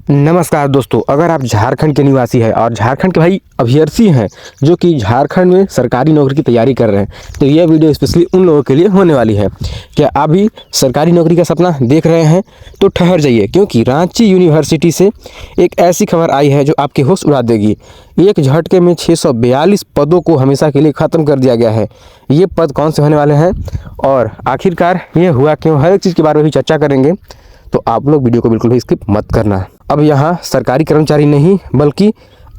नमस्कार दोस्तों, अगर आप झारखंड के निवासी हैं और झारखंड के भाई अभ्यर्थी हैं जो कि झारखंड में सरकारी नौकरी की तैयारी कर रहे हैं, तो यह वीडियो स्पेशली उन लोगों के लिए होने वाली है। क्या आप भी सरकारी नौकरी का सपना देख रहे हैं? तो ठहर जाइए, क्योंकि रांची यूनिवर्सिटी से एक ऐसी खबर आई है जो आपके होश उड़ा देगी। एक झटके में 642 पदों को हमेशा के लिए ख़त्म कर दिया गया है। ये पद कौन से होने वाले हैं और आखिरकार ये हुआ क्यों, हर एक चीज़ के बारे में भी चर्चा करेंगे। तो आप लोग वीडियो को बिल्कुल भी स्किप मत करना। अब यहाँ सरकारी कर्मचारी नहीं बल्कि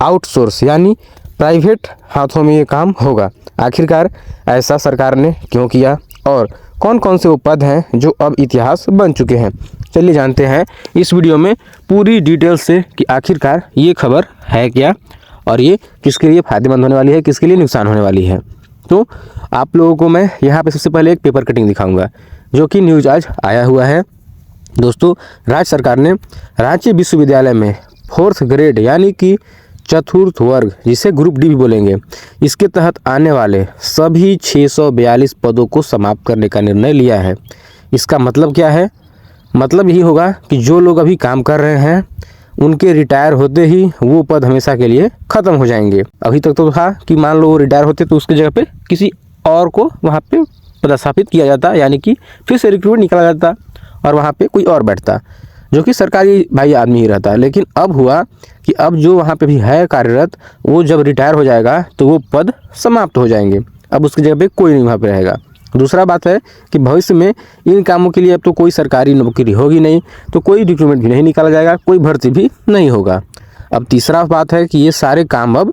आउटसोर्स यानी प्राइवेट हाथों में ये काम होगा। आखिरकार ऐसा सरकार ने क्यों किया और कौन कौन से वो पद हैं जो अब इतिहास बन चुके हैं, चलिए जानते हैं इस वीडियो में पूरी डिटेल से कि आखिरकार ये खबर है क्या और ये किसके लिए फ़ायदेमंद होने वाली है, किसके लिए नुकसान होने वाली है। तो आप लोगों को मैं यहाँ पे सबसे पहले एक पेपर कटिंग दिखाऊंगा जो कि न्यूज़ आज आया हुआ है। दोस्तों, राज्य सरकार ने रांची विश्वविद्यालय में 4th ग्रेड यानी कि चतुर्थ वर्ग, जिसे ग्रुप डी भी बोलेंगे, इसके तहत आने वाले सभी 642 पदों को समाप्त करने का निर्णय लिया है। इसका मतलब क्या है? मतलब यही होगा कि जो लोग अभी काम कर रहे हैं उनके रिटायर होते ही वो पद हमेशा के लिए ख़त्म हो जाएंगे। अभी तक तो था कि मान लो वो रिटायर होते तो उसकी जगह पे किसी और को वहाँ पे पदस्थापित किया जाता, यानी कि फिर से रिक्रूटमेंट निकाला जाता और वहाँ पे कोई और बैठता जो कि सरकारी भाई आदमी ही रहता। लेकिन अब हुआ कि अब जो वहाँ पे भी है कार्यरत, वो जब रिटायर हो जाएगा तो वो पद समाप्त हो जाएंगे। अब उसकी जगह पे कोई नहीं वहाँ पे रहेगा। दूसरा बात है कि भविष्य में इन कामों के लिए अब तो कोई सरकारी नौकरी होगी नहीं, तो कोई रिक्रूटमेंट भी नहीं निकाला जाएगा, कोई भर्ती भी नहीं होगा। अब तीसरा बात है कि ये सारे काम अब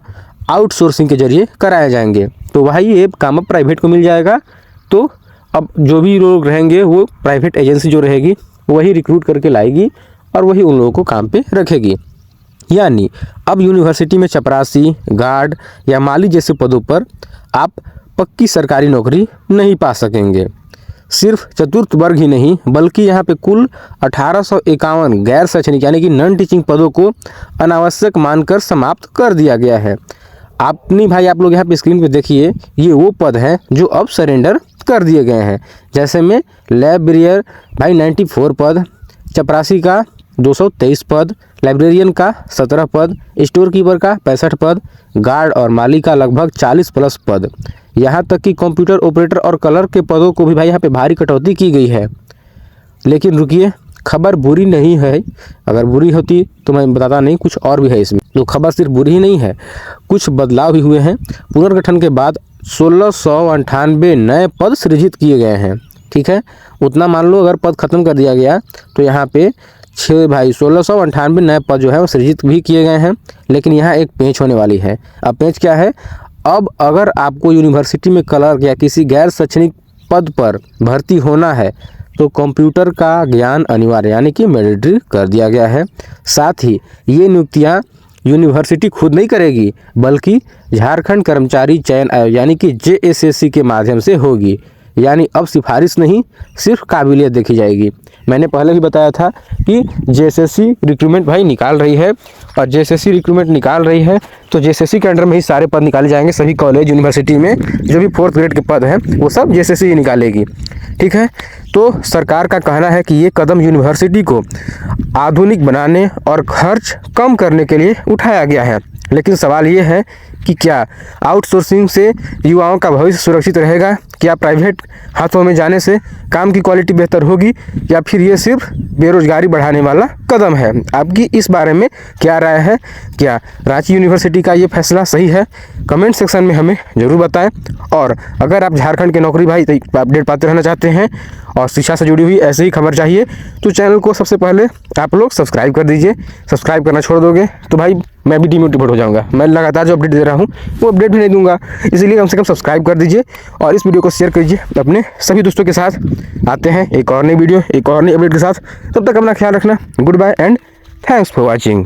आउटसोर्सिंग के जरिए कराए जाएंगे। तो भाई ये काम अब प्राइवेट को मिल जाएगा। तो अब जो भी लोग रहेंगे वो प्राइवेट एजेंसी जो रहेगी वही रिक्रूट करके लाएगी और वही उन लोगों को काम पे रखेगी। यानी अब यूनिवर्सिटी में चपरासी, गार्ड या माली जैसे पदों पर आप पक्की सरकारी नौकरी नहीं पा सकेंगे। सिर्फ चतुर्थ वर्ग ही नहीं बल्कि यहाँ पे कुल 1851 गैर शैक्षणिक यानी कि नॉन टीचिंग पदों को अनावश्यक मानकर समाप्त कर दिया गया है। अपनी भाई आप लोग यहाँ पे स्क्रीन पे देखिए, ये वो पद हैं जो अब सरेंडर कर दिए गए हैं। जैसे में लाइब्रेरियर भाई 94 पद, चपरासी का 223 पद, लाइब्रेरियन का 17 पद, स्टोर कीपर का 65 पद, गार्ड और माली का लगभग 40+ पद। यहाँ तक कि कंप्यूटर ऑपरेटर और कलर के पदों को भी भाई यहाँ पे भारी कटौती की गई है। लेकिन रुकिए, खबर बुरी नहीं है। अगर बुरी होती तो मैं बताता नहीं, कुछ और भी है इसमें। तो खबर सिर्फ बुरी ही नहीं है, कुछ बदलाव भी हुए हैं। पुनर्गठन के बाद 1698 नए पद सृजित किए गए हैं। ठीक है, उतना मान लो अगर पद खत्म कर दिया गया तो यहाँ पे 1698 नए पद जो है वो सृजित भी किए गए हैं। लेकिन यहाँ एक पेंच होने वाली है। अब पेंच क्या है? अब अगर आपको यूनिवर्सिटी में क्लर्क या किसी गैर शैक्षणिक पद पर भर्ती होना है तो कंप्यूटर का ज्ञान अनिवार्य यानी कि मैंडेटरी कर दिया गया है। साथ ही ये नियुक्तियाँ यूनिवर्सिटी खुद नहीं करेगी बल्कि झारखंड कर्मचारी चयन आयोग यानी कि JSSC के माध्यम से होगी। यानी अब सिफारिश नहीं, सिर्फ काबिलियत देखी जाएगी। मैंने पहले भी बताया था कि JSSC रिक्रूटमेंट भाई निकाल रही है और JSSC रिक्रूटमेंट निकाल रही है तो JSSC के अंडर में ही सारे पद निकाले जाएंगे। सभी कॉलेज यूनिवर्सिटी में जो भी 4th ग्रेड के पद हैं वो सब JSSC ही निकालेगी। ठीक है, तो सरकार का कहना है कि ये कदम यूनिवर्सिटी को आधुनिक बनाने और खर्च कम करने के लिए उठाया गया है। लेकिन सवाल ये है कि क्या आउटसोर्सिंग से युवाओं का भविष्य सुरक्षित रहेगा? क्या प्राइवेट हाथों में जाने से काम की क्वालिटी बेहतर होगी या फिर ये सिर्फ बेरोजगारी बढ़ाने वाला कदम है? आपकी इस बारे में क्या राय है? क्या रांची यूनिवर्सिटी का ये फैसला सही है? कमेंट सेक्शन में हमें ज़रूर बताएं। और अगर आप झारखंड के नौकरी भाई अपडेट पाते रहना चाहते हैं और शिक्षा से जुड़ी हुई ऐसे ही खबर चाहिए तो चैनल को सबसे पहले आप लोग सब्सक्राइब कर दीजिए। सब्सक्राइब करना छोड़ दोगे तो भाई मैं भी डिमोटिवेट हो जाऊंगा। मैं लगातार जो अपडेट दे रहा हूँ वो अपडेट भी नहीं दूंगा, इसलिए कम से कम सब्सक्राइब कर दीजिए और इस वीडियो को शेयर कीजिए अपने सभी दोस्तों के साथ। आते हैं एक और नई वीडियो, एक और नई अपडेट के साथ। तब तक अपना ख्याल रखना। Goodbye and thanks for watching.